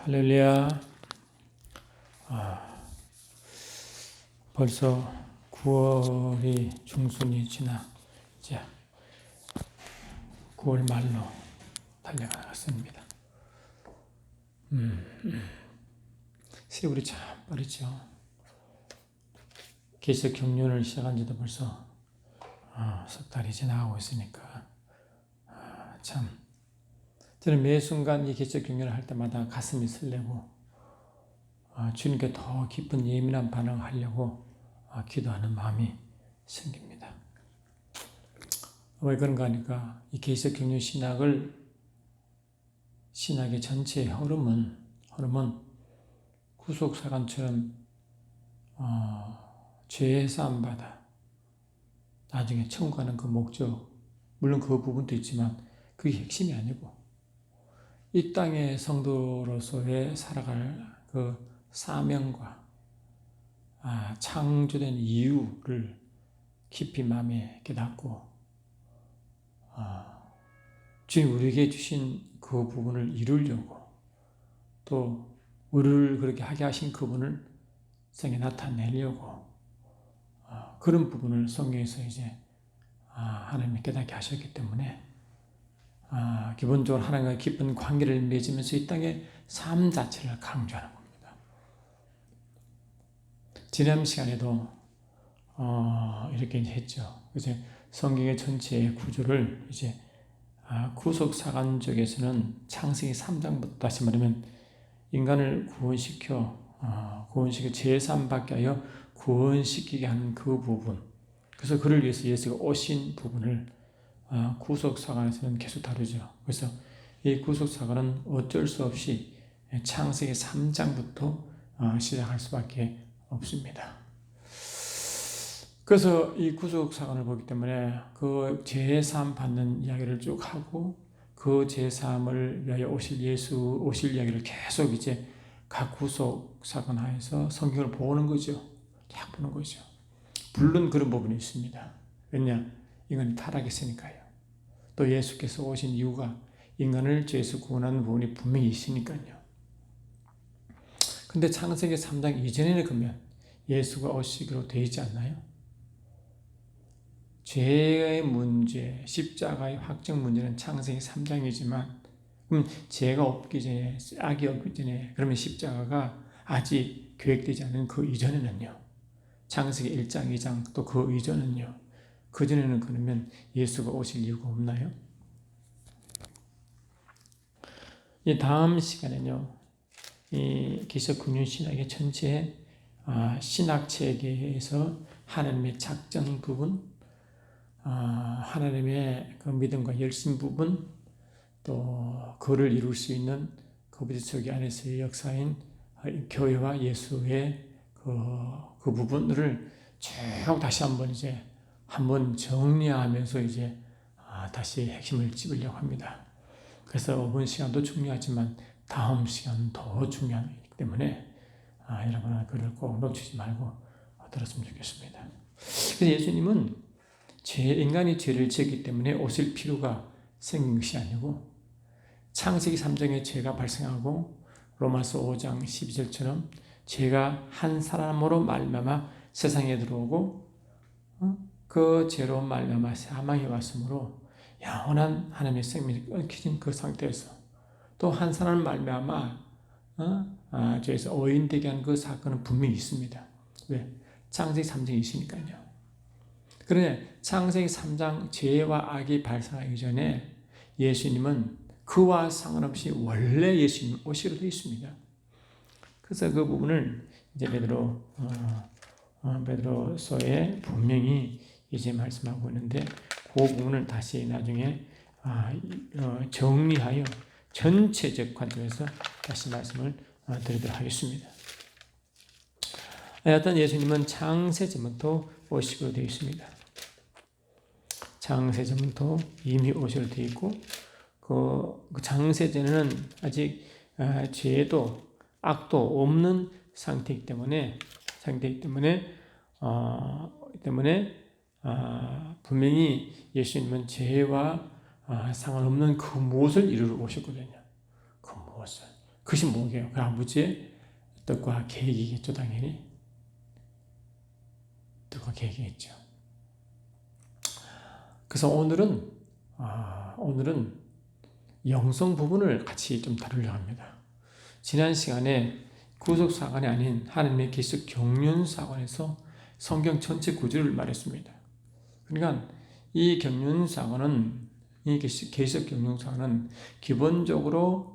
할렐루야. 벌써 9월이 중순이 지나 이제 9월 말로 달려갔습니다. 세월이 참 빠르죠. 계속 경륜을 시작한 지도 벌써 석 달이 지나가고 있으니까 참 저는 매 순간 이 개척 경륜을 할 때마다 가슴이 설레고 주님께 더 깊은 예민한 반응을 하려고 기도하는 마음이 생깁니다. 왜 그런가 하니까 이 개척 경륜 신학의 전체의 흐름은 구속사관처럼 죄의 싸움받아 나중에 천국 가는 그 목적, 물론 그 부분도 있지만 그게 핵심이 아니고 이 땅의 성도로서의 살아갈 그 사명과 창조된 이유를 깊이 마음에 깨닫고 주님 우리에게 주신 그 부분을 이루려고 또 우리를 그렇게 하게 하신 그분을 세상에 나타내려고 그런 부분을 성경에서 이제 하나님이 깨닫게 하셨기 때문에 기본적으로 하나님과 깊은 관계를 맺으면서 이 땅의 삶 자체를 강조하는 겁니다. 지난 시간에도 이렇게 했죠. 이제 성경의 전체의 구조를 이제 구속사관적에서는 창세기 3장부터 다시 말하면 인간을 구원시켜 죄사함받게 하여 구원시키게 하는 그 부분, 그래서 그를 위해서 예수가 오신 부분을 구속사관에서는 계속 다루죠. 그래서 이 구속사관은 어쩔 수 없이 창세기 3장부터 시작할 수밖에 없습니다. 그래서 이 구속사관을 보기 때문에 그 제사함 받는 이야기를 쭉 하고 그 제사함을 위하여 오실 예수 오실 이야기를 계속 이제 각 구속사관 하에서 성경을 보는 거죠. 쫙 보는 거죠. 물론 그런 부분이 있습니다. 왜냐? 인간이 타락했으니까요. 또 예수께서 오신 이유가 인간을 죄에서 구원하는 부분이 분명히 있으니까요. 근데 창세기 3장 이전에는 그러면 예수가 오시기로 되어 있지 않나요? 죄의 문제, 십자가의 확정 문제는 창세기 3장이지만 그럼 죄가 없기 전에, 악이 없기 전에 그러면 십자가가 아직 계획되지 않은 그 이전에는요. 창세기 1장, 2장 또 그 이전은요. 그전에는 그러면 예수가 오실 이유가 없나요? 이 다음 시간에는요, 이 기독교 신학의 전체 신학 체계에서 하나님의 작전 부분, 하나님의 그 믿음과 열심 부분, 또 그를 이룰 수 있는 그 부대처기 안에서의 역사인 교회와 예수의 그 부분을 쭉 다시 한번 정리하면서 이제 다시 핵심을 찝으려고 합니다. 그래서 이번 시간도 중요하지만 다음 시간은 더 중요하기 때문에 여러분은 그를 꼭 놓치지 말고 들었으면 좋겠습니다. 그래서 예수님은 인간이 죄를 지었기 때문에 오실 필요가 생긴 것이 아니고 창세기 3장에 죄가 발생하고 로마서 5장 12절처럼 죄가 한 사람으로 말미암아 세상에 들어오고 그 죄로 말미암아 사망이 왔으므로 영원한 하나님의 생명이 끊기진 그 상태에서 또 한 사람 말미암아 죄에서 어인되게 한 그 사건은 분명히 있습니다. 왜? 창세기 3장이 있으니까요. 그런데 창세기 3장 죄와 악이 발생하기 전에 예수님은 그와 상관없이 원래 예수님 오시기로 되어 있습니다. 그래서 그 부분을 이제 베드로서에 분명히 이제 말씀하고 있는데 그 부분을 다시 나중에 정리하여 전체적 관점에서 다시 말씀을 드리도록 하겠습니다. 하여튼 예수님은 창세전부터 오시기로 되어 있습니다. 창세전부터 이미 오시기로 되어 있고 그 창세전에는 아직 죄도 악도 없는 상태이기 때문에 분명히 예수님은 죄와 상관없는 그 무엇을 이루러 오셨거든요. 그 무엇을. 그것이 뭐게요? 그 아버지의 뜻과 계획이겠죠, 당연히. 뜻과 계획이겠죠. 그래서 오늘은 영성 부분을 같이 좀 다루려고 합니다. 지난 시간에 구속사관이 아닌 하나님의 계시적 경륜사관에서 성경 전체 구조를 말했습니다. 그러니까 이 경륜사관은, 이 계시적 경륜사관은 기본적으로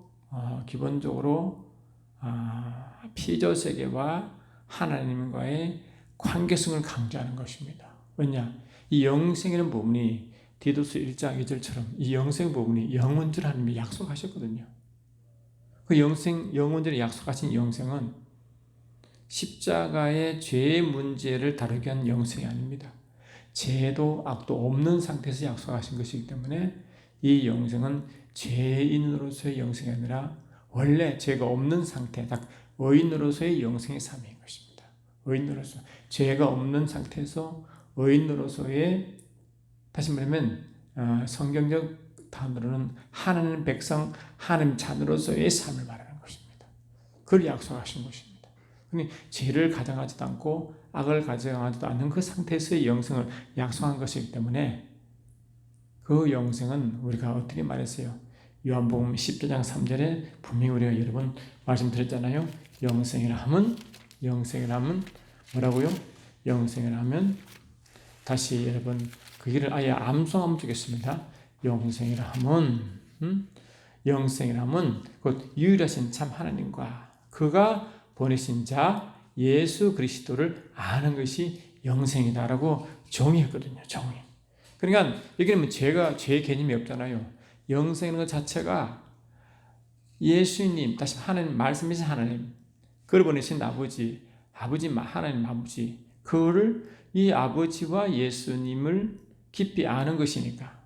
피조세계와 하나님과의 관계성을 강조하는 것입니다. 왜냐? 이 영생이라는 부분이 디도스 1장 2절처럼 이 영생 부분이 영원줄 하나님이 약속하셨거든요. 그 영원줄에 약속하신 영생은 십자가의 죄의 문제를 다루기 위한 영생이 아닙니다. 죄도 악도 없는 상태에서 약속하신 것이기 때문에 이 영생은 죄인으로서의 영생이 아니라 원래 죄가 없는 상태, 딱 의인으로서의 영생의 삶인 것입니다. 의인으로서 죄가 없는 상태에서 의인으로서의, 다시 말하면 성경적 단어로는 하나님 백성, 하나님 자녀로서의 삶을 말하는 것입니다. 그걸 약속하신 것입니다. 그러니 죄를 가장하지도 않고 악을 가장하지도 않는 그 상태에서의 영생을 약속한 것이기 때문에 그 영생은 우리가 어떻게 말했어요? 요한복음 10장 3절에 분명히 우리가 여러 번 말씀드렸잖아요. 영생이라 하면 뭐라고요? 영생이라 하면, 다시 여러분 그 길을 아예 암송하면 주겠습니다. 영생이라 하면 곧 유일하신 참 하나님과 그가 보내신 자 예수 그리스도를 아는 것이 영생이다라고 정의했거든요. 정의. 그러니까 여기는 죄의 개념이 없잖아요. 영생이라는 것 자체가 예수님, 다시 하나님, 말씀이신 하나님, 그를 보내신 아버지, 하나님 아버지, 그를 이 아버지와 예수님을 깊이 아는 것이니까,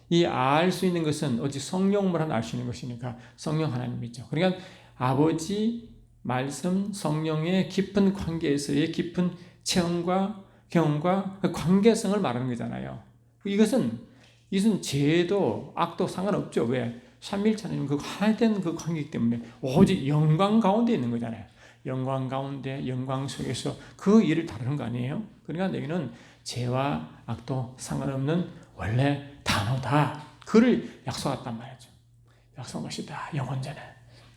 이 알 수 있는 것은 오직 성령으로만 알 수 있는 것이니까 성령 하나님이죠. 그러니까 아버지, 말씀, 성령의 깊은 관계에서의 깊은 체험과 경험과 관계성을 말하는 거잖아요. 이것은 죄도 악도 상관없죠. 왜? 삼위일체는 그 하나된 그 관계이기 때문에 오직 영광 가운데 있는 거잖아요. 영광 가운데, 영광 속에서 그 일을 다루는 거 아니에요? 그러니까 여기는 죄와 악도 상관없는 원래 단어다. 그를 약속했단 말이죠. 약속한 것이다. 영원전에.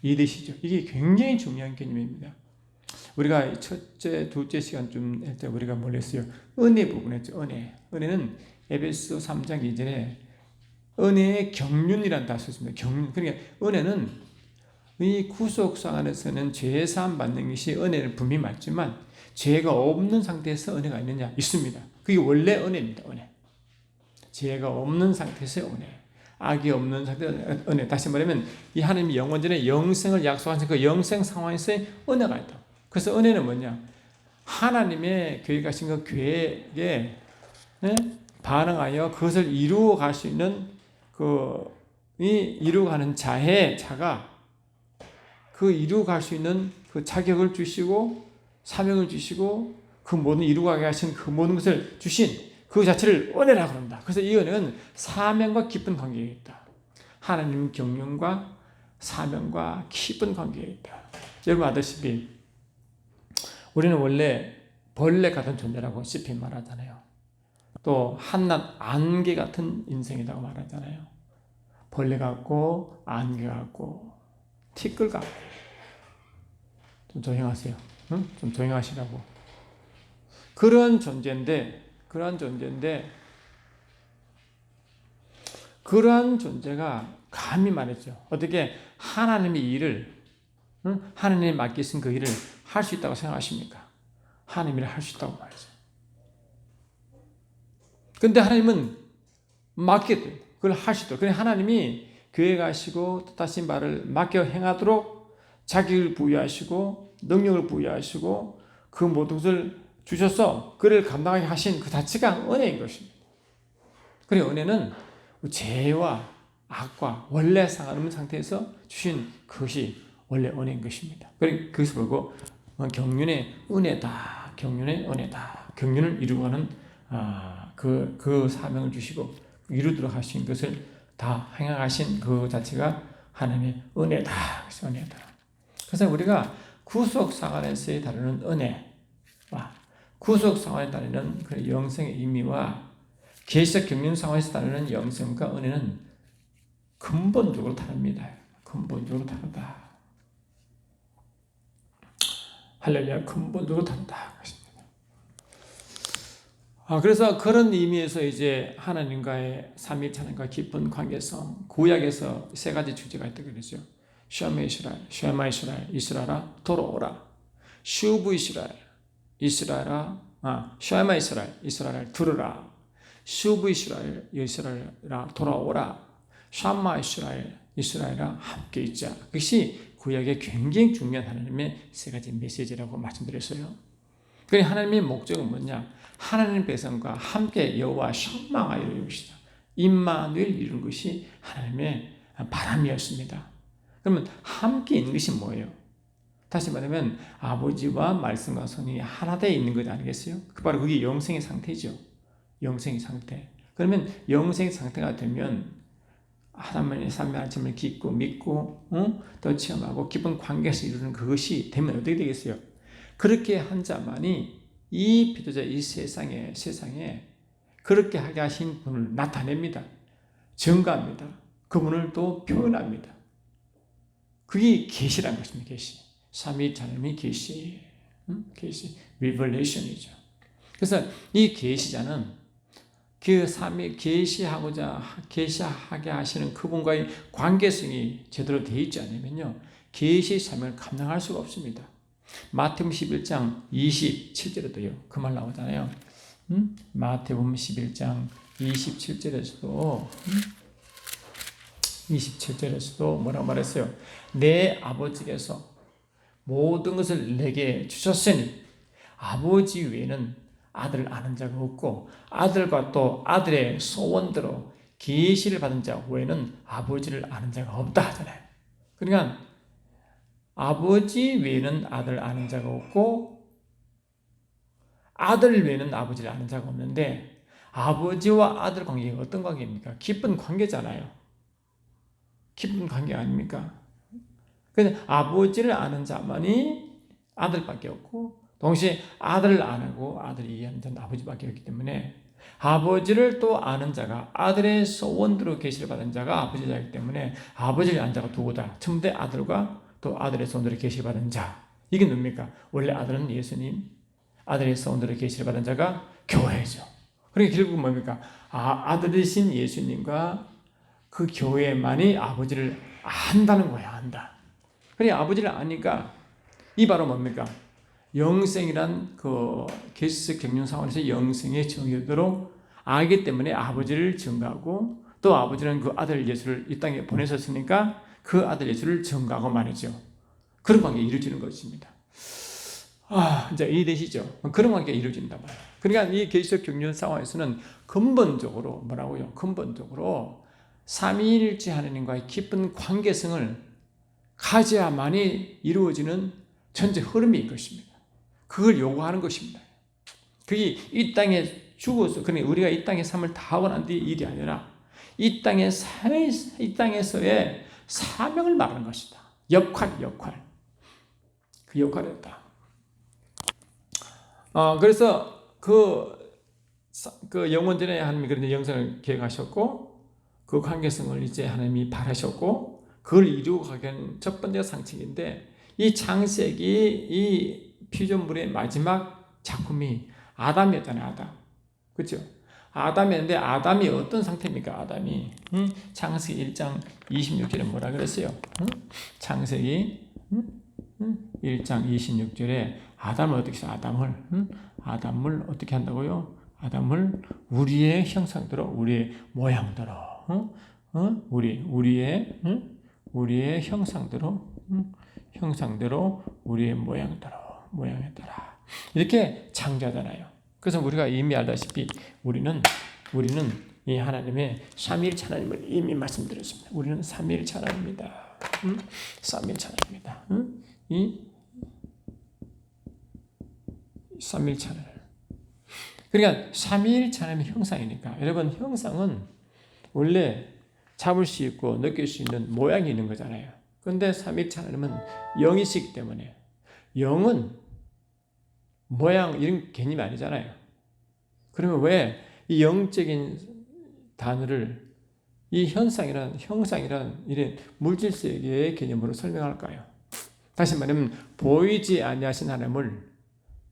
이 뜻이죠. 이게 굉장히 중요한 개념입니다. 우리가 첫째, 둘째 시간쯤 할 때 우리가 뭘 했어요? 은혜 부분 했죠. 은혜는 에베소 3장 2절에 은혜의 경륜이라는 단어가 있습니다. 경륜. 그러니까 은혜는 이 구속상 안에서는 죄 사함 받는 것이 은혜는 분명히 맞지만 죄가 없는 상태에서 은혜가 있느냐? 있습니다. 그게 원래 은혜입니다. 은혜. 죄가 없는 상태에서 은혜. 악이 없는 상태에서 은혜. 다시 말하면 이 하나님이 영원전에 영생을 약속하신 그 영생 상황에서의 은혜가 있다. 그래서 은혜는 뭐냐? 하나님의 계획하신 그 계획에 반응하여 그것을 이루어 갈 수 있는 이루어가는 자가 그 이루어갈 수 있는 그 자격을 주시고 사명을 주시고 그 모든 이루어가게 하신 그 모든 것을 주신 그 자체를 은혜라고 합니다. 그래서 이 은혜는 사명과 깊은 관계에 있다. 하나님 경륜과 사명과 깊은 관계에 있다. 여러분 아다시피 우리는 원래 벌레 같은 존재라고 시편 말하잖아요. 또 한낱 안개 같은 인생이라고 말하잖아요. 벌레 같고 안개 같고 티끌 같고. 좀 조용하세요. 응? 좀 조용하시라고. 그런 존재인데 그러한 존재가 감히 말했죠. 어떻게 하나님의 일을, 하나님이 맡기신 그 일을 할 수 있다고 생각하십니까? 하나님 일을 할 수 있다고 말이죠. 근데 하나님은 맡겼대요. 그걸 할 수 있도록. 그래 하나님이 계획하시고 뜻하신 바를 맡겨 행하도록 자격을 부여하시고 능력을 부여하시고 그 모든 것을 주셔서 그를 감당하게 하신 그 자체가 은혜인 것입니다. 그래 은혜는 죄와 악과 원래 상관없는 상태에서 주신 그것이 원래 은혜인 것입니다. 그래 그것을 보고 경륜의 은혜다. 경륜의 은혜다. 경륜을 이루어가는 그 사명을 주시고 이루도록 하신 것을 다 행하신 그 자체가 하나님의 은혜다. 그래서 은혜다. 그래서 우리가 구속 사관에서의 다루는 은혜와 구속 사관에 다루는 그 영생의 의미와 계시적 경륜 상황에서 다루는 영생과 은혜는 근본적으로 다릅니다. 근본적으로 다르다. 할렐루야, 근본적으로 다르다. 그래서 그런 의미에서 이제 하나님과의 삼위일체 하나님과 깊은 관계성, 구약에서 세 가지 주제가 있다고 그러죠. 셔마 이스라엘, 셔마 이스라엘, 이스라엘아 돌아오라. 슈브 이스라엘, 이스라엘아, 셔마 이스라엘, 이스라엘 들으라. 슈브 이스라엘, 이스라엘아 돌아오라. 샴마 이스라엘, 이스라엘아 함께 있자. 그것이 구약의 굉장히 중요한 하나님의 세 가지 메시지라고 말씀드렸어요. 그러니 하나님의 목적은 뭐냐? 하나님 백성과 함께 여호와 샴마가 이루는 것이다. 임마누엘 이루는 것이 하나님의 바람이었습니다. 그러면 함께 있는 것이 뭐예요? 다시 말하면 아버지와 말씀과 성령이 하나 되어 있는 것 아니겠어요? 바로 그게 영생의 상태죠. 영생의 상태. 그러면 영생의 상태가 되면 하나님의 삼위일체를 깊고 믿고 또 체험하고 깊은 관계에서 이루는 그것이 되면 어떻게 되겠어요? 그렇게 한 자만이 이 피도자 이 세상에 그렇게 하게 하신 분을 나타냅니다. 증거합니다. 그분을 또 표현합니다. 그게 계시라는 것입니다. 계시. 삼위일체 하나님의 계시. 계시. 리버레이션이죠. 그래서 이 계시자는 그 삼위 계시하게 하시는 그분과의 관계성이 제대로 되어 있지 않으면요, 계시 사명을 감당할 수가 없습니다. 마태복음 11장 27절에도요 그 말 나오잖아요. 마태복음 11장 27절에서도 뭐라고 말했어요? 내 아버지께서 모든 것을 내게 주셨으니 아버지 외에는 아들을 아는 자가 없고 아들과 또 아들의 소원대로 계시를 받은 자 외에는 아버지를 아는 자가 없다 하잖아요. 그러니까 아버지 외에는 아들을 아는 자가 없고 아들 외에는 아버지를 아는 자가 없는데 아버지와 아들 관계가 어떤 관계입니까? 깊은 관계잖아요. 깊은 관계 아닙니까? 그래서 아버지를 아는 자만이 아들밖에 없고 동시에 아들을 안 하고 아들이 이해하는 자는 아버지밖에 없기 때문에 아버지를 또 아는 자가 아들의 소원대로 계시를 받은 자가 아버지이기 때문에 아버지를 아는 자가 누구다? 첨대 아들과 또 아들의 소원대로 계시를 받은 자. 이게 뭡니까? 원래 아들은 예수님, 아들의 소원대로 계시를 받은 자가 교회죠. 그러니까 결국 뭡니까? 아들이신 예수님과 그 교회만이 아버지를 안다는 거야, 안다. 그러니까 아버지를 아니까 이 바로 뭡니까? 영생이란 그 계시적 경륜 상황에서 영생의 정의대로 알기 때문에 아버지를 증거하고 또 아버지는 그 아들 예수를 이 땅에 보내셨으니까 그 아들 예수를 증거하고 말이죠. 그런 관계가 이루어지는 것입니다. 이제 이해되시죠? 그런 관계가 이루어진단 말이에요. 그러니까 이 계시적 경륜 상황에서는 근본적으로 뭐라고요? 근본적으로 삼위일체 하나님과의 깊은 관계성을 가져야만이 이루어지는 전체 흐름이 것입니다. 그걸 요구하는 것입니다. 그게 이 땅에 죽어서, 그러니까 우리가 이 땅에 삶을 다 하고 난 뒤 일이 아니라 이 땅에서의 사명을 말하는 것이다. 역할. 그 역할이었다. 그래서 그 영원전에 하나님이 그런 영생을 계획하셨고 그 관계성을 이제 하나님이 바라셨고 그걸 이루고 가는 첫 번째 상징인데 이 창세기 이 피조물의 마지막 작품이 아담이었잖아요. 아담. 그렇죠? 아담이었는데 아담이 어떤 상태입니까? 아담이 창세기 1장 26절에 뭐라 그랬어요? 창세기 1장 26절에 아담을 어떻게 해서 아담을 어떻게 한다고요? 아담을 우리의 형상대로 우리의 모양대로 우리의 형상대로 우리의 모양에 따라 이렇게 창조하잖아요. 그래서 우리가 이미 알다시피 우리는 이 하나님의 삼위일체 하나님을 이미 말씀드렸습니다. 우리는 삼위일체 하나님입니다. 삼위일체 하나님입니다. 이 삼위일체 하나님. 그러니까 삼위일체 하나님의 형상이니까 여러분 형상은 원래 잡을 수 있고 느낄 수 있는 모양이 있는 거잖아요. 그런데 삼위일체 하나님은 영이시기 때문에 영은 모양 이런 개념이 아니잖아요. 그러면 왜 이 영적인 단어를 이 형상이란 이런 물질 세계의 개념으로 설명할까요? 다시 말하면 보이지 아니하신 하나님을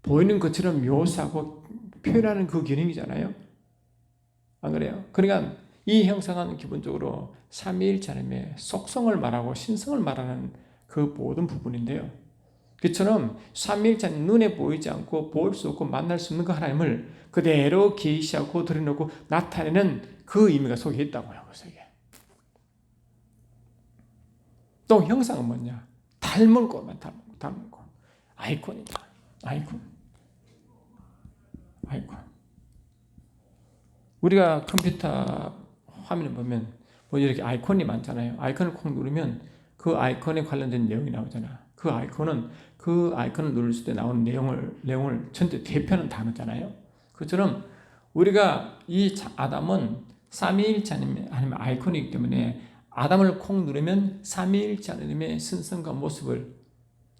보이는 것처럼 묘사하고 표현하는 그 기능이잖아요. 안 그래요? 그러니까 이 형상은 기본적으로 삼위일체 하나님의 속성을 말하고 신성을 말하는 그 모든 부분인데요. 그처럼 삼위일체 하나님 눈에 보이지 않고 볼 수 없고 만날 수 없는 그 하나님을 그대로 계시하고 드러내고 나타내는 그 의미가 속에 있다고요. 그 속에. 또 형상은 뭐냐? 닮은 것만 닮은 것. 아이콘이다. 아이콘. 우리가 컴퓨터 화면을 보면 뭐 이렇게 아이콘이 많잖아요. 아이콘을 콕 누르면 그 아이콘에 관련된 내용이 나오잖아. 그 아이콘을 누를 때 나오는 내용을 전체 대표하는 단어잖아요. 그처럼 우리가 이 아담은 삼위일체 하나님의 아이콘이기 때문에 아담을 콕 누르면 삼위일체 하나님의 신성과 모습을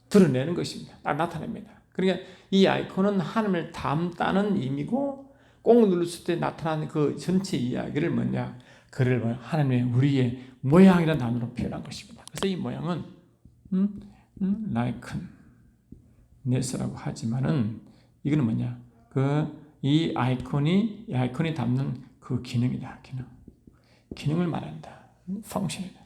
드러내는 것입니다. 나타냅니다. 그러니까 이 아이콘은 하나님을 담다는 의미고 꼭 눌렀을 때 나타나는 그 전체 이야기를 뭐냐? 그를 하나님의 우리의 모양이라는 단어로 표현한 것입니다. 그래서 이 모양은 likenes라고 하지만은 이거는 뭐냐? 이 아이콘이 담는 그 기능이다. 기능을 말한다. 펑션이다.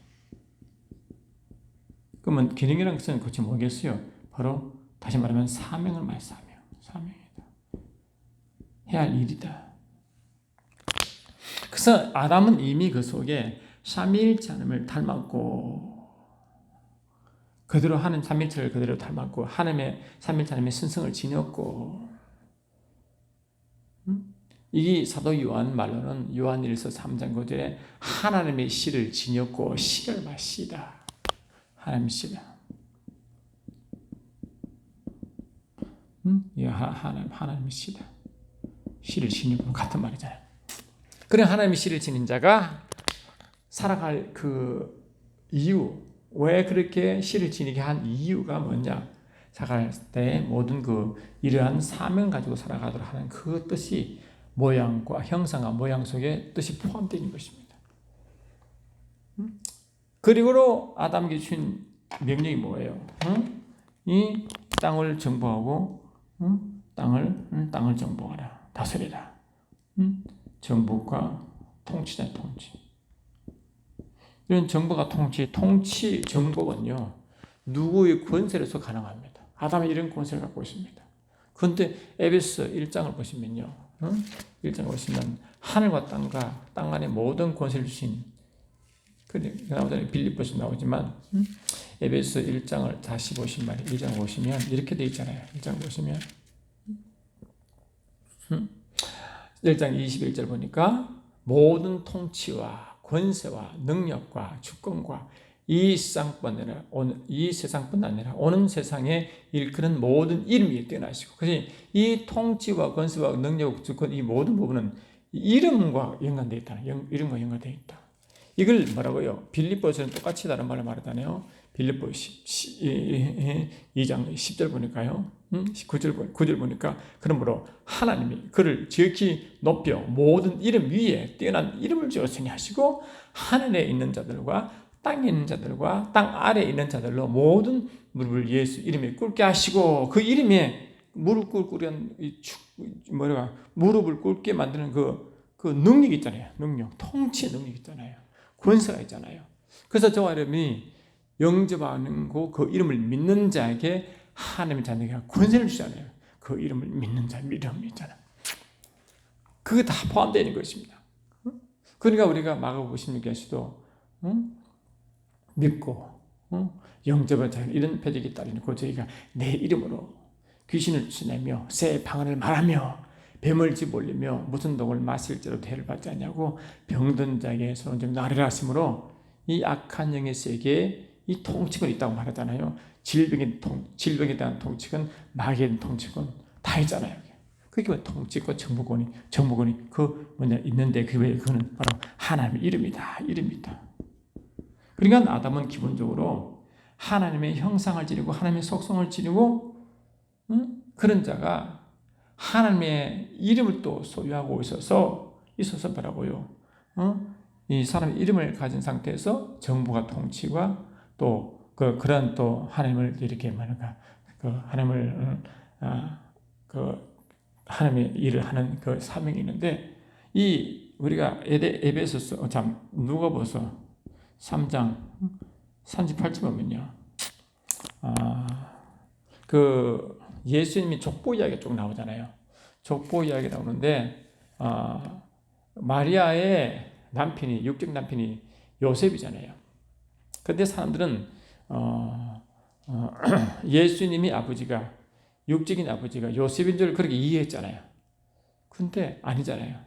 그러면 기능이라는 것은 그렇지 뭐겠어요? 바로 다시 말하면 사명을 말해. 사명이다. 해야 할 일이다. 그래서 아담은 이미 그 속에 삼위일체 하나님을 닮았고 그대로 하는 삼위일체를 그대로 닮았고 하나님의 삼위일체 하나님의 신성을 지녔고 이 사도 요한 말로는 요한일서 3장 9절에 하나님의 씨를 지녔고 씨를 마시다. 하나님의 씨다. 하나님의 씨다. 씨를 지니고 같은 말이잖아요. 그래 하나님의 씨를 지닌 자가 살아갈 그 이유, 왜 그렇게 씨를 지니게 한 이유가 뭐냐? 살아갈 때 모든 이러한 사명 가지고 살아가도록 하는 그 뜻이 모양과 형상과 모양 속에 뜻이 포함되어 있는 것입니다. 그리고 아담에게 주신 명령이 뭐예요? 이 땅을 정복하고 땅을 정복하라. 다스리라. 정복과 통치자 통치. 이런 정복과 통치 정복은요. 누구의 권세로서 가능합니다. 아담이 이런 권세를 갖고 있습니다. 그런데 에베소 1장을 보시면요. 1장을 보시면 하늘과 땅과 땅 안에 모든 권세를 주신 나오잖아요. 빌립보서 나오지만 에베소 1장을 다시 보시면 1장 보시면 이렇게 되어 있잖아요. 1장 보시면 1장 21절 보니까 모든 통치와 권세와 능력과 주권과 이 세상뿐 아니라 오는 세상에 일컫는 모든 이름이 뛰어나시고 그래서 이 통치와 권세와 능력, 주권 이 모든 부분은 이름과 연관되어 있다. 이름과 연관되어 있다. 이걸 뭐라고요? 빌립보서는 똑같이 다른 말을 말하잖아요. 빌립보 2장 10절 보니까요. 9절 보니까 그러므로 하나님이 그를 지극히 높여 모든 이름 위에 뛰어난 이름을 주었으니 하시고 하늘에 있는 자들과 땅에 있는 자들과 땅 아래에 있는 자들로 모든 무릎을 예수 이름에 꿇게 하시고 그 이름에 무릎을 꿇게 만드는 그 능력이 있잖아요. 통치 능력이 있잖아요. 권세가 있잖아요. 그래서 저와 여러분이 영접하는 그 이름을 믿는 자에게 하나님의 자녀가 권세를 주잖아요. 그 이름을 믿는 자 믿음이 있잖아요. 그게 다 포함되어 있는 것입니다. 그러니까 우리가 마가복음 16장에서도 믿고 영접한 자 이런 표적이 따르고 저희가 내 이름으로 귀신을 쫓아내며 새 방언을 말하며 뱀을 집어올리며 무슨 독을 마실지라도 대를 받지 않냐고 병든 자에게 손을 좀 나르라 하심으로 이 악한 영의 세계에 이 통치권이 있다고 말하잖아요. 질병에 대한 통치권, 마귀에 대한 통치권 다 있잖아요. 그게 왜 통치권, 정복권이 있는데 그거는 바로 하나님의 이름이다. 그러니까 아담은 기본적으로 하나님의 형상을 지니고 하나님의 속성을 지니고 그런 자가 하나님의 이름을 또 소유하고 있어서 뭐라고요? 이 사람의 이름을 가진 상태에서 정부가 통치와 또 그런 또 하나님을 이렇게 말하는가 하나님을 하나님의 일을 하는 그 사명이 있는데 이 우리가 에베소서 누가복음 3장 38절 보면요. 그 예수님이 족보 이야기가 쭉 나오잖아요. 족보 이야기 나오는데 마리아의 남편이 육적 남편이 요셉이잖아요. 근데 사람들은 예수님이 아버지가 육적인 아버지가 요셉인 줄 그렇게 이해했잖아요. 근데 아니잖아요.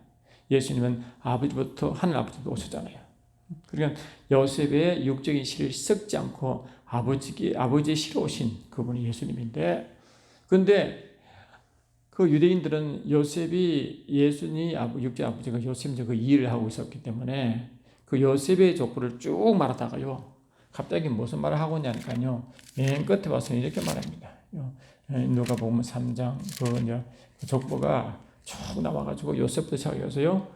예수님은 아버지부터 하늘 아버지부터 오셨잖아요. 그러니까 요셉의 육적인 실을 썩지 않고 아버지의 실로 오신 그분이 예수님인데, 근데 그 유대인들은 요셉이 예수님 육적 아버지가 요셉인 그 이해를 하고 있었기 때문에 그 요셉의 족보를 쭉 말하다가요. 갑자기 무슨 말을 하고 있냐니까요. 맨 끝에 와서 이렇게 말합니다. 누가 보면 3장 그 족보가 쭉 나와가지고 요셉부터 시작해서요.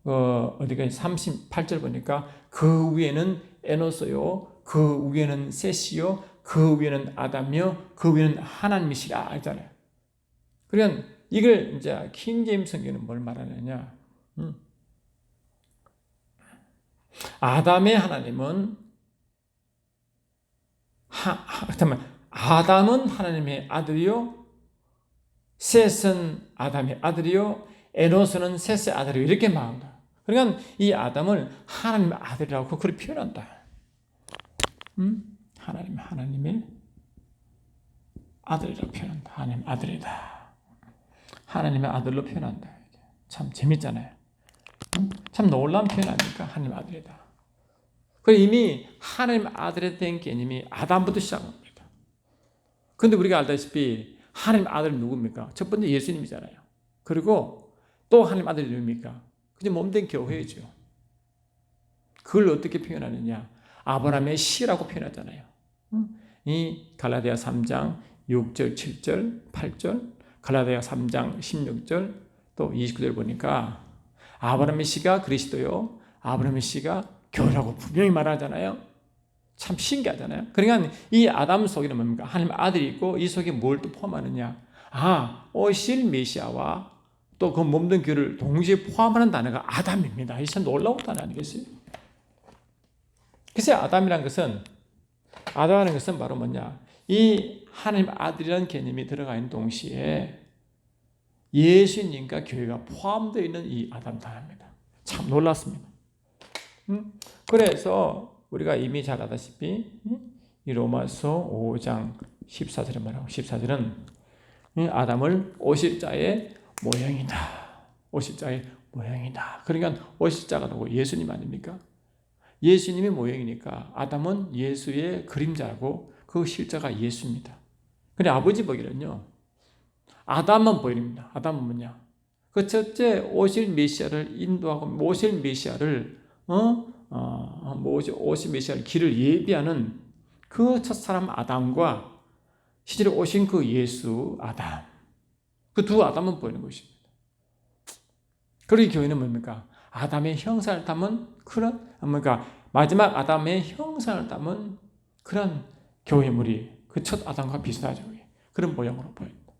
어디가 38절 보니까 그 위에는 에노스요, 그 위에는 셋이요, 그 위에는 아담이요, 그 위에는 하나님이시라 했잖아요. 그러니까 이걸 이제 킹제임스 성경은 뭘 말하느냐? 아담의 하나님은 아담은 하나님의 아들이요, 셋은 아담의 아들이요, 에노스는 셋의 아들이요 이렇게 말한다. 그러니까 이 아담을 하나님의 아들이라고 그렇게 표현한다. 하나님의 아들이라고 표현한다. 하나님 아들이다. 하나님의 아들로 표현한다. 참 재밌잖아요. 참 놀라운 표현 아닙니까? 하나님 아들이다. 그리고 이미 하나님 아들에 대한 개념이 아담부터 시작합니다. 그런데 우리가 알다시피 하나님 아들은 누굽니까? 첫 번째 예수님이잖아요. 그리고 또 하나님 아들이 누굽니까? 그냥 몸된 교회죠. 그걸 어떻게 표현하느냐? 아브라함의 씨라고 표현하잖아요. 이 갈라디아 3장 6절, 7절, 8절, 갈라디아 3장 16절, 또 29절 보니까 아브라함의 씨가 그리스도요, 아브라함의 씨가 교회라고 분명히 말하잖아요. 참 신기하잖아요. 그러니까 이 아담 속에는 뭡니까? 하나님 아들이 있고 이 속에 뭘 또 포함하느냐? 오실 메시아와 또 그 몸된 교회를 동시에 포함하는 단어가 아담입니다. 이 참 놀라운 단어 아니겠어요? 그래서 아담이라는 것은 바로 뭐냐? 이 하나님 아들이라는 개념이 들어가 있는 동시에 예수님과 교회가 포함되어 있는 이 아담 단어입니다. 참 놀랐습니다. 그래서 우리가 이미 잘 알다시피 이 로마서 5장 14절에 말하고 14절은 아담을 오실 자의 모형이다. 오실 자의 모형이다. 그러니까 오실 자가 누구? 예수님 아닙니까? 예수님의 모형이니까 아담은 예수의 그림자고 그 실자가 예수입니다. 근데 아버지 보기는요. 아담만 보입니다. 아담은 뭐냐? 그 첫째 오실 메시아를 인도하고 오실 메시아를 오실 메시아를 길을 예비하는 그 첫사람 아담과 실제로 오신 그 예수 아담, 그 두 아담은 보이는 것입니다. 그리고 교회는 뭡니까? 아담의 형상을 담은 그런 마지막 아담의 형상을 담은 그런 교회물이 그 첫 아담과 비슷하죠. 그런 모양으로 보입니다.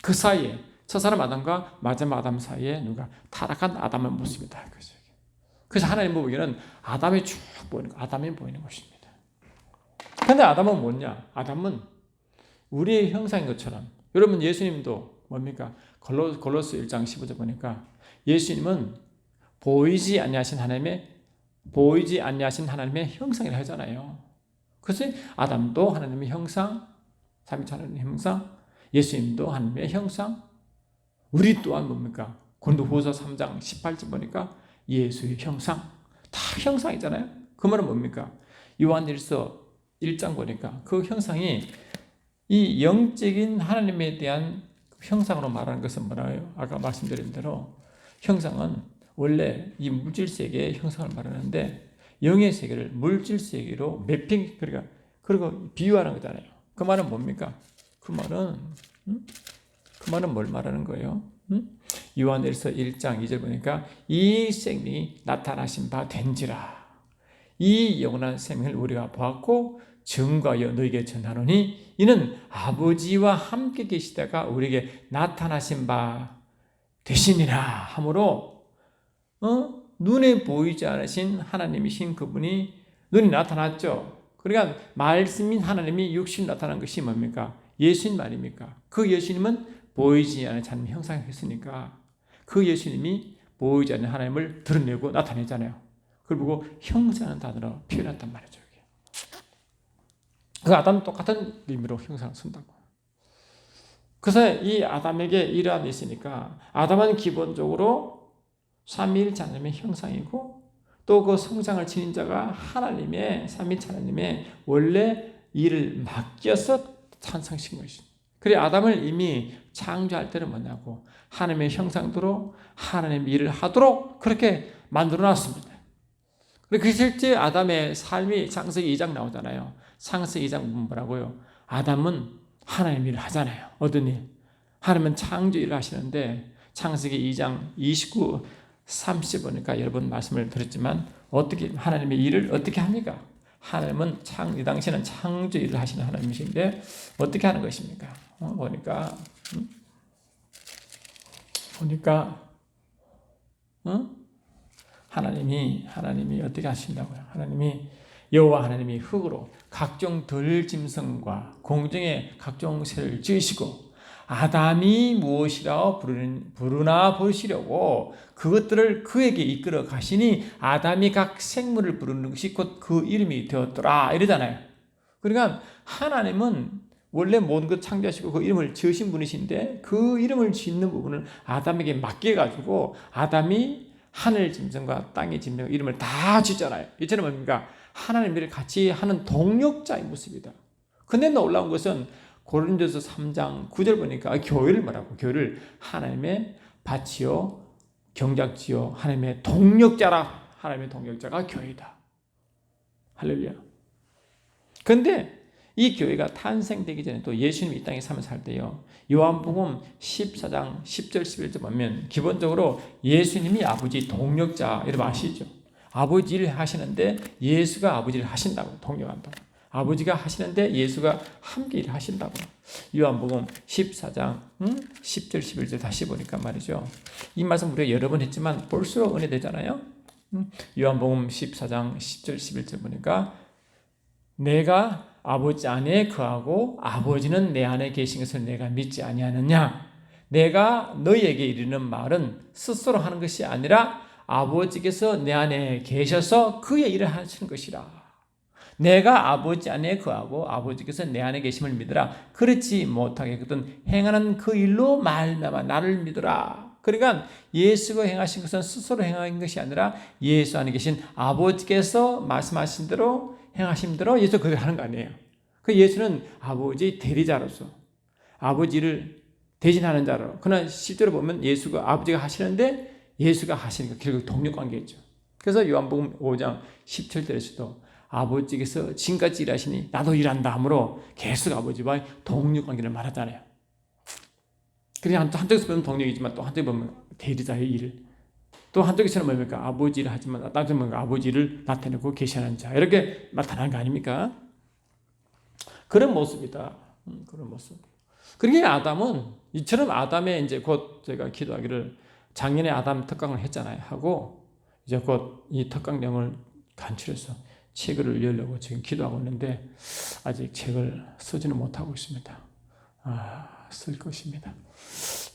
그 사이에 첫사람 아담과 마지막 아담 사이에 누가 타락한 아담의 모습이다. 그래서 하나님 보기에는 아담이 쭉 보이는 거, 아담이 보이는 것입니다. 그런데 아담은 뭐냐? 아담은 우리의 형상인 것처럼, 여러분 예수님도 뭡니까? 골로새 1장 15절 보니까 예수님은 보이지 아니하신 하나님의 형상이라 하잖아요. 그래서 아담도 하나님의 형상, 삼위일체 하나님의 형상, 예수님도 하나님의 형상, 우리 또한 뭡니까? 고린도후서 3장 18절 보니까 예수의 형상, 다 형상이잖아요. 그 말은 뭡니까? 요한일서 1장 보니까 그 형상이 이 영적인 하나님에 대한 형상으로 말하는 것은 뭐라고요? 아까 말씀드린 대로 형상은 원래 이 물질 세계의 형상을 말하는데 영의 세계를 물질 세계로 매핑, 그러니까 그리고 비유하는 거잖아요. 그 말은 뭡니까? 그 말은 뭘 말하는 거예요? 요한일서 1장 2절 보니까 이 생명이 나타나신 바 된지라. 이 영원한 생명을 우리가 보았고 증거하여 너에게 전하노니 이는 아버지와 함께 계시다가 우리에게 나타나신 바 되시니라 하므로 눈에 보이지 않으신 하나님이신 그분이 눈이 나타났죠. 그러니까 말씀인 하나님이 육신 나타난 것이 뭡니까? 예수님 말입니까? 그 예수님은 보이지 않는 하나님 형상했으니까 그 예수님이 보이지 않는 하나님을 드러내고 나타내잖아요. 그리고 형상은 단어로 표현했단 말이죠. 그 아담은 똑같은 의미로 형상을 쓴다고. 그래서 이 아담에게 이러함이 있으니까 아담은 기본적으로 삼위일체 하나님의 형상이고 또 그 성장을 지닌 자가 하나님의 삼위일체 하나님의 원래 일을 맡겨서 탄생신 것입니다. 그래 아담을 이미 창조할 때는 뭐냐고 하나님의 형상대로 하나님의 일을 하도록 그렇게 만들어놨습니다. 그리고 실제 아담의 삶이 창세기 2장 나오잖아요. 창세기 2장 보면 뭐라고요? 아담은 하나님 일을 하잖아요. 어떤 일? 하나님은 창조 일을 하시는데 창세기 2장 29, 30 보니까 여러 번 말씀을 드렸지만 어떻게 하나님의 일을 어떻게 합니까? 하나님은 이 당시에는 창조 일을 하시는 하나님이신데 어떻게 하는 것입니까? 보니까 하나님이 어떻게 하신다고요? 하나님이 여호와 하나님이 흙으로 각종 들짐승과 공중의 각종 새를 지으시고 아담이 무엇이라 부르나 보시려고 그것들을 그에게 이끌어 가시니 아담이 각 생물을 부르는 것이 곧 그 이름이 되었더라 이러잖아요. 그러니까 하나님은 원래 모든 것 창조하시고 그 이름을 지으신 분이신데 그 이름을 짓는 부분을 아담에게 맡겨가지고 아담이 하늘 짐승과 땅의 짐승 이름을 다 짓잖아요. 이처럼 뭡니까? 하나님을 같이 하는 동력자의 모습이다. 근데 놀라운 것은 고린도서 3장 9절 보니까 교회를 뭐라고? 교회를 하나님의 밭이요 경작지요 하나님의 동력자라. 하나님의 동력자가 교회다. 할렐루야. 근데 이 교회가 탄생되기 전에 또 예수님이 이 땅에 살 때요. 요한복음 14장 10절 11절 보면 기본적으로 예수님이 아버지 동력자 여러분 아시죠? 아버지 일을 하시는데 예수가 아버지 일을 하신다고 동력한다고. 아버지가 하시는데 예수가 함께 일을 하신다고. 요한복음 14장 10절 11절 다시 보니까 말이죠. 이 말씀 우리가 여러 번 했지만 볼수록 은혜되잖아요. 요한복음 14장 10절 11절 보니까 내가 아버지 안에 거하고 아버지는 내 안에 계신 것을 내가 믿지 아니하느냐. 내가 너희에게 이르는 말은 스스로 하는 것이 아니라 아버지께서 내 안에 계셔서 그의 일을 하시는 것이라. 내가 아버지 안에 거하고 아버지께서 내 안에 계심을 믿으라. 그렇지 못하겠거든 행하는 그 일로 말미암아 나를 믿으라. 그러니까 예수가 행하신 것은 스스로 행한 것이 아니라 예수 안에 계신 아버지께서 말씀하신 대로 행하신 대로 예수가 그걸 하는 거 아니에요. 그 예수는 아버지 대리자로서 아버지를 대신하는 자로. 그러나 실제로 보면 예수가 아버지가 하시는데 예수가 하시니까 결국 동력관계였죠. 그래서 요한복음 5장 17절에서도 아버지께서 지금까지 일하시니 나도 일한다 하므로 계속 아버지와 동력관계를 말하잖아요. 그래서 한쪽에서 보면 동력이지만 또 한쪽에 보면 대리자의 일. 또 한쪽에서는 뭡니까? 아버지 일을 하지만 나중에 뭡니까? 아버지를 나타내고 계시는 자. 이렇게 나타나는 거 아닙니까? 그런 모습이다. 그런 모습. 그러니까 아담은 이처럼 아담의 이제 곧 제가 기도하기를 작년에 아담 특강을 했잖아요. 하고 이제 곧 이 특강령을 간추려서 책을 열려고 지금 기도하고 있는데 아직 책을 쓰지는 못하고 있습니다. 쓸 것입니다.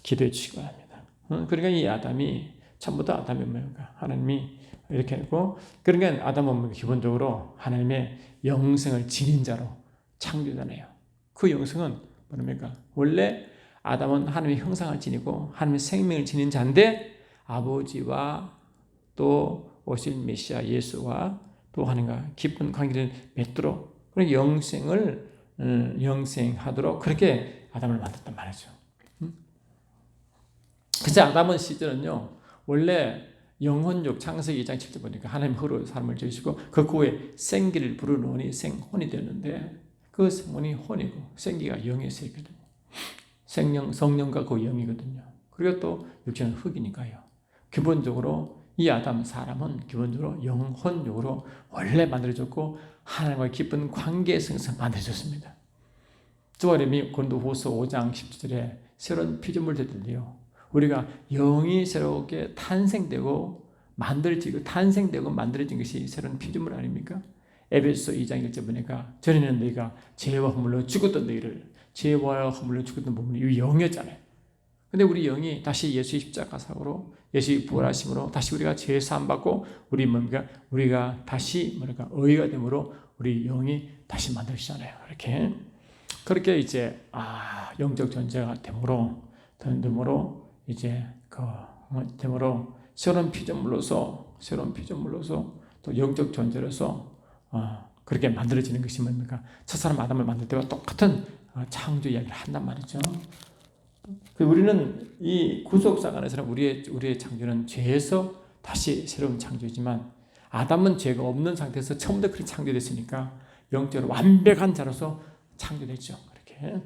기도해 주시기 바랍니다. 그러니까 이 아담이 전부 다 아담이 뭡니까? 하나님이 이렇게 했고 그러니까 아담은 기본적으로 하나님의 영생을 지닌 자로 창조잖아요. 그 영생은 뭡니까? 원래 아담은 하나님의 형상을 지니고 하나님의 생명을 지닌 자인데 아버지와 또 오실 메시아 예수와 또 하나님과 깊은 관계를 맺도록 그런 영생하도록 그렇게 아담을 만들었단 말이죠. 그래서 아담은 실제는요 원래 영혼육 창세기 2장 7절 보니까 하나님 흙으로 사람을 지으시고 그 후에 생기를 부르노니 생혼이 되는데 그 생혼이 혼이고 생기가 영의 세거든요. 생명, 성령과 그 영이거든요. 그리고 또 육체는 흙이니까요. 기본적으로 이 아담 사람은 기본적으로 영혼육으로 원래 만들어졌고 하나님과 깊은 관계에서 만들어졌습니다. 주아님이 고린도후서 5장 17절에 새로운 피조물 되든요. 우리가 영이 새롭게 탄생되고 만들어진 것이 새로운 피조물 아닙니까? 에베소 2장 1절 보니까 전에는 너희가 죄와 허물로 죽었던 부분이 이 영이었잖아요. 근데 우리 영이 다시 예수의 십자가 사고로 예수의 부활하심으로 다시 우리가 죄 사함 받고 우리가 다시 의가 됨으로 우리 영이 다시 만들어지잖아요. 그렇게 이제 영적 존재가 됨으로 이제 됨으로 새로운 피조물로서 또 영적 존재로서 그렇게 만들어지는 것이 뭡니까? 첫사람 아담을 만들 때와 똑같은 창조 이야기를 한단 말이죠. 우리는 이 구속사가 안에서는 우리의 창조는 죄에서 다시 새로운 창조이지만 아담은 죄가 없는 상태에서 처음부터 그렇게 창조됐으니까 영적으로 완벽한 자로서 창조됐죠. 그렇게.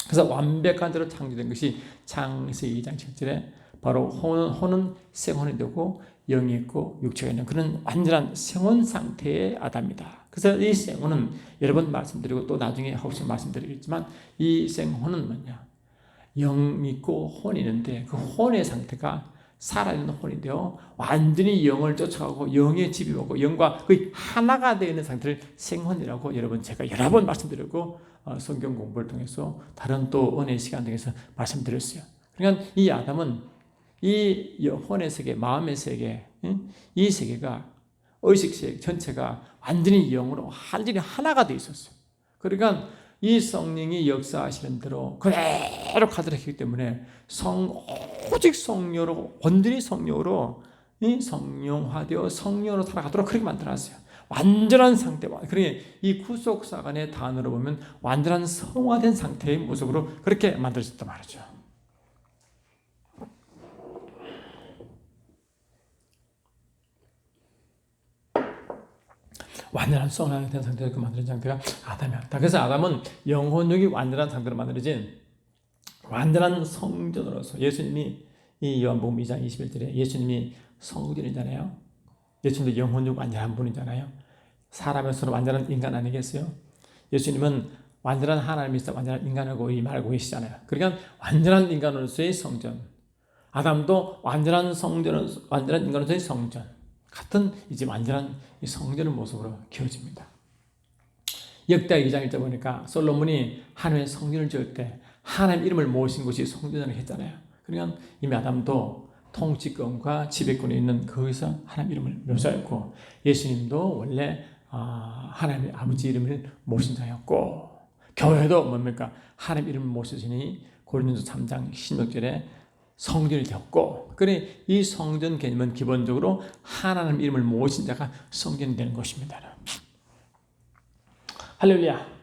그래서 완벽한 자로 창조된 것이 창세기 2장 7절에 바로 혼은 생혼이 되고 영이 있고 육체가 있는 그런 완전한 생혼 상태의 아담이다. 그래서 이 생혼은 여러 번 말씀드리고 또 나중에 혹시 말씀드리겠지만 이 생혼은 뭐냐? 영 있고 혼이 있는데 그 혼의 상태가 살아있는 혼이 되어 완전히 영을 쫓아가고 영의 집이 오고 영과 거의 하나가 되어 있는 상태를 생혼이라고 여러분 제가 여러 번 말씀드렸고 성경 공부를 통해서 다른 또 은혜의 시간 등에서 말씀드렸어요. 그러니까 이 아담은 이 혼의 세계, 마음의 세계, 이 세계가 의식 세계 전체가 완전히 영으로 완전히 하나가 되어 있었어요. 그러니까 이 성령이 역사하시는 대로 그대로 가도록 했기 때문에 오직 성령으로 온전히 성령으로 성령화되어 성령으로 살아가도록 그렇게 만들어놨어요. 완전한 상태와 그러니 이 구속사관의 단어로 보면 완전한 성화된 상태의 모습으로 그렇게 만들어졌단 말이죠. 완전한 성화된 상태로 그 만들어진 상태가 아담이었다. 그래서 아담은 영혼육이 완전한 상태로 만들어진 완전한 성전으로서 예수님이 이 요한복음 2장 21절에 예수님이 성전이잖아요. 예수님도 영혼육 완전한 분이잖아요. 사람으로서는 완전한 인간 아니겠어요? 예수님은 완전한 하나님이시다 완전한 인간하고 말고 계시잖아요. 그러니까 완전한 인간으로서의 성전. 아담도 완전한 인간으로서의 성전. 같은 이제 완전한 성전의 모습으로 기어집니다. 역대하 2장 1절 보니까 솔로몬이 하나님의 성전을 지을 때 하나님 이름을 모신 곳이 성전이라고 했잖아요. 그러니까 이미 아담도 통치권과 지배권이 있는 거기서 하나님 이름을 묘사했고 예수님도 원래 하나님의 아버지 이름을 모신 자였고 교회도 뭡니까? 하나님 이름을 모시니 고린도서 3장 16절에 성전이 되었고 그래 이 성전 개념은 기본적으로 하나님 이름을 모신 자가 성전이 되는 것입니다. 할렐루야.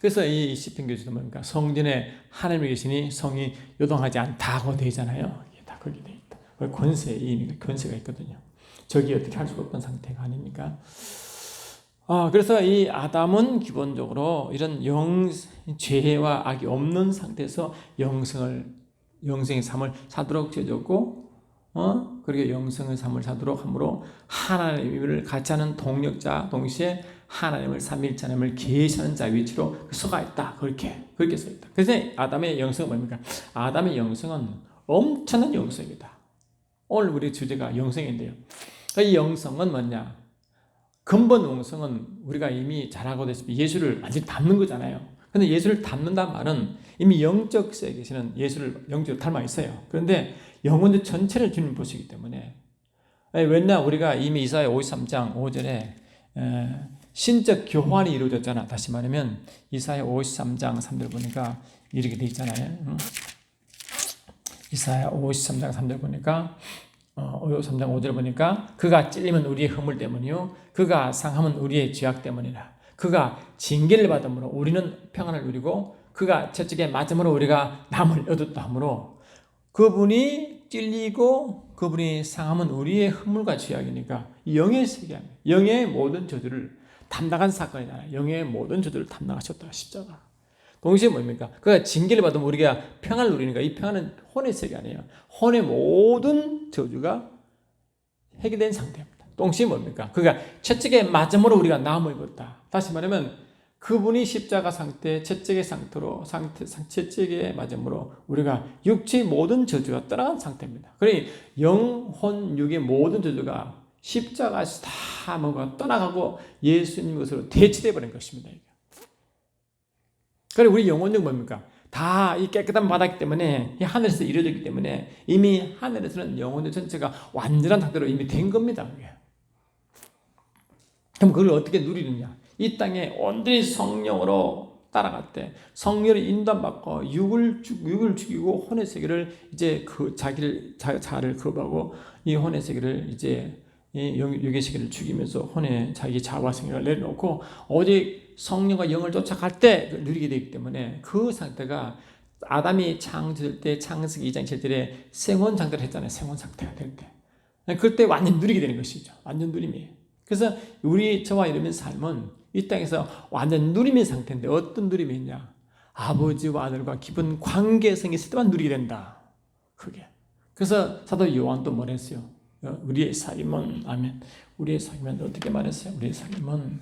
그래서 이 시편 교주도 뭡니까? 성전에 하나님이 계시니 성이 요동하지 않다고 되잖아요. 이게 다 거기 돼 있다. 권세가 있거든요. 저기 어떻게 할 수가 없던 상태가 아닙니까? 그래서 이 아담은 기본적으로 이런 죄와 악이 없는 상태에서 영생의 삶을 사도록 지어졌고, 그리고 영생의 삶을 사도록 함으로 하나님을 같이 하는 동력자, 동시에 하나님을 삼위일체 하나님을 계시하는 자 위치로 서가 있다. 그렇게 써 있다. 그래서 아담의 영성은 뭡니까? 아담의 영성은 엄청난 영성이다. 오늘 우리 주제가 영성인데요. 이 영성은 뭐냐? 근본 영성은 우리가 이미 잘 알고 있다시피 예수를 완전히 닮는 거잖아요. 근데 예수를 닮는다는 말은 이미 영적 세계에서는 예수를 영적으로 닮아 있어요. 그런데 영혼의 전체를 주님 보시기 때문에 왜냐 우리가 이미 이사야 53장 5절에 신적 교환이 이루어졌잖아. 다시 말하면 이사야 53장 3절 보니까 이렇게 돼 있잖아요. 이사야 53장 3절 보니까 53장 5절 보니까 그가 찔리면 우리의 허물 때문이요 그가 상함은 우리의 죄악 때문이라. 그가 징계를 받음으로 우리는 평안을 누리고 그가 채찍에 맞음으로 우리가 남을 얻었다 하므로 그분이 찔리고 그분이 상함은 우리의 허물과 죄악이니까 영의 세계, 영의 모든 저주를 담당한 사건이잖아요. 영의 모든 저주를 담당하셨다. 십자가. 동시에 뭡니까? 그가 징계를 받으면 우리가 평안을 누리니까 이 평안은 혼의 세계 아니에요. 혼의 모든 저주가 해결된 상태입니다. 동시에 뭡니까? 그가 채찍의 맞음으로 우리가 나음을 입었다. 다시 말하면 그분이 십자가 상태, 채찍의 상태로 채찍의 맞음으로 우리가 육체의 모든 저주가 떠나간 상태입니다. 그러니 영혼, 육의 모든 저주가 십자가에서 다 뭔가 떠나가고 예수님 것으로 대치되어 버린 것입니다. 그리고 우리 영혼은 뭡니까? 다 이 깨끗한 바닥 때문에 이 하늘에서 이루어졌기 때문에 이미 하늘에서는 영혼의 전체가 완전한 상태로 이미 된 겁니다. 그럼 그걸 어떻게 누리느냐? 이 땅에 온전히 성령으로 따라갈 때 성령의 인도받고 육을 죽이고 혼의 세계를 이제 그 자를 거부하고 이 혼의 세계를 이제 육의 세계를 죽이면서 혼의 자기 자와 생각을 내려놓고 오직 성령과 영을 쫓아갈 때 누리게 되기 때문에 그 상태가 아담이 창조될 때 창세기 2장 7절에 생원 상태를 했잖아요. 생원 상태가 될 때. 그때 완전 누리게 되는 것이죠. 완전 누림이에요. 그래서 저와 여러분의 삶은 이 땅에서 완전 누림의 상태인데 어떤 누림이 있냐? 아버지와 아들과 깊은 관계성이 있을 때만 누리게 된다. 그게. 그래서 사도 요한도 뭐랬어요? 우리의 삶은, 아멘. 우리의 삶은 어떻게 말했어요? 우리의 삶은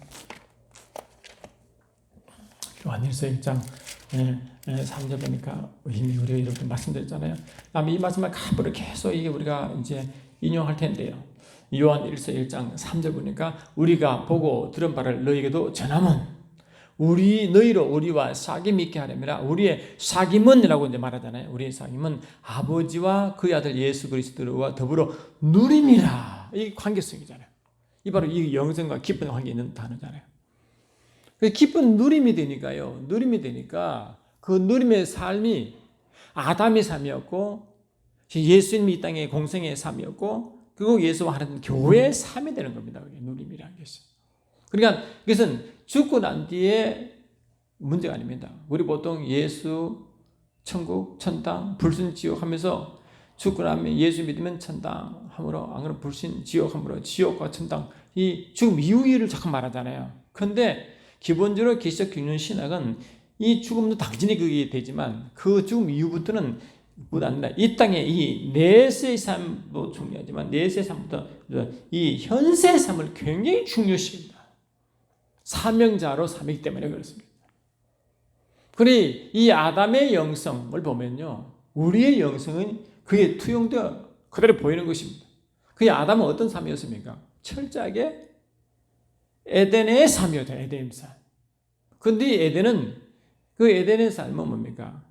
요한일서 1장 3절 보니까 이미 우리가 이렇게 말씀드렸잖아요. 다음에 이 말씀을 앞으로 계속 이게 우리가 이제 인용할 텐데요. 요한일서 1장 3절 보니까 우리가 보고 들은 바를 너희에게도 전함은 너희로 우리와 사귐 있게 하려면 우리의 사귐은이라고 이제 말하잖아요. 우리의 사귐은 아버지와 그의 아들 예수 그리스도와 더불어 누림이라. 이 관계성이잖아요. 이 바로 이 영생과 기쁜 관계 있는 단어잖아요. 기쁜 누림이 되니까요. 누림이 되니까 그 누림의 삶이 아담의 삶이었고 예수님이 이 땅의 공생의 삶이었고 그리고 예수와 하는 교회의 삶이 되는 겁니다. 누림이라는 것이. 그러니까 이것은 죽고 난 뒤에 문제가 아닙니다. 우리 보통 예수, 천국, 천당, 불신, 지옥 하면서 죽고 나면 예수 믿으면 천당 함으로 안 그러면 불신, 지옥 함으로 지옥과 천당 이 죽음 이후를 자꾸 말하잖아요. 그런데 기본적으로 기독교 교리론 신학은 이 죽음도 당연히 그게 되지만 그 죽음 이후부터는 아니라 이 땅의 이 내세의 삶도 중요하지만 내세의 삶보다 이 현세의 삶을 굉장히 중요시합니다. 사명자로 삼이기 때문에 그렇습니다. 그러니 이 아담의 영성을 보면요, 우리의 영성은 그에 투영되어 그대로 보이는 것입니다. 그 아담은 어떤 삶이었습니까? 철저하게 에덴의 삶이었죠. 에덴의 삶. 그런데 에덴은 그 에덴의 삶은 뭡니까?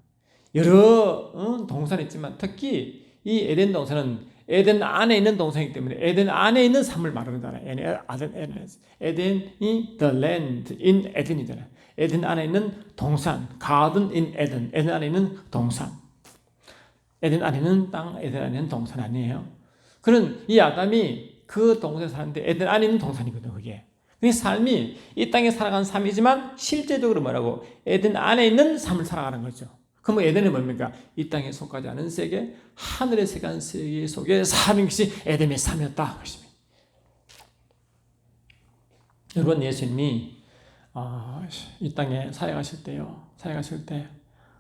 여러 동산이 있지만 특히 이 에덴 동산은 에덴 안에 있는 동산이기 때문에 에덴 안에 있는 삶을 말하는 거잖아요. 에덴이 the land in 에덴이잖아요. 에덴 안에 있는 동산, garden in 에덴, 에덴 안에 있는 동산. 에덴 안에 있는 땅, 에덴 안에 있는 동산 아니에요. 그런 이 아담이 그 동산에 사는데 에덴 안에 있는 동산이거든요. 그게. 그 삶이 이 땅에 살아가는 삶이지만 실제적으로 뭐라고 에덴 안에 있는 삶을 살아가는 거죠. 그럼 에덴은 뭡니까? 이 땅에 속하지 않은 세계, 하늘에 속한 세계 속에 사는 것이 에덴의 삶이었다. 여러분, 예수님이 이 땅에 사역하실 때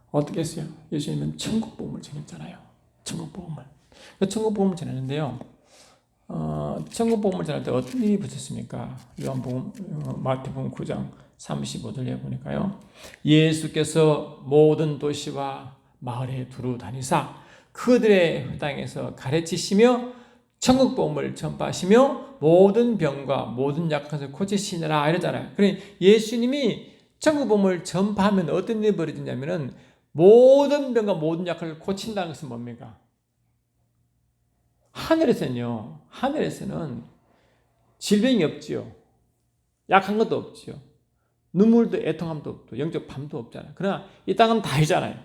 어떻게 했어요? 예수님은 천국 복음을 전했잖아요. 천국 복음을. 그 천국 복음을 전했는데요. 천국 복음을 전할 때 어떤 일이 붙였습니까? 요한복음, 마태복음 9장 35절에 보니까요. 예수께서 모든 도시와 마을에 두루 다니사 그들의 땅에서 가르치시며 천국 복음을 전파하시며 모든 병과 모든 약한 것을 고치시느라 이러잖아요. 그러니 예수님이 천국 복음을 전파하면 어떤 일이 벌어지냐면은 모든 병과 모든 약을 고친다는 것은 뭡니까? 하늘에서는 질병이 없지요. 약한 것도 없지요. 눈물도 애통함도 없고 영적 밤도 없잖아요. 그러나 이 땅은 다 있잖아요.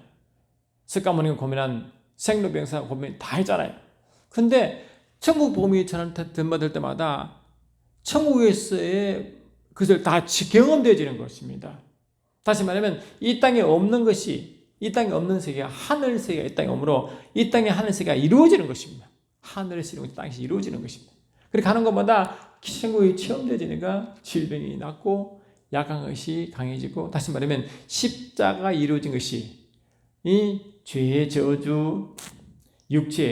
석가모니가 고민한 생로병사 고민 다 있잖아요. 근데 천국 복음이 전받을 때마다 천국에서의 그것을 다 경험되어지는 것입니다. 다시 말하면 이 땅에 없는 것이 이 땅에 없는 세계가 하늘 세계가 이 땅에 오므로 이 땅에 하늘 세계가 이루어지는 것입니다. 하늘에서 이루어진 땅에서 이루어지는 것입니다. 그렇게 가는 것마다 천국이 체험되지니까 질병이 낫고 약한 것이 강해지고, 다시 말하면 십자가 이루어진 것이 이 죄의 저주, 육체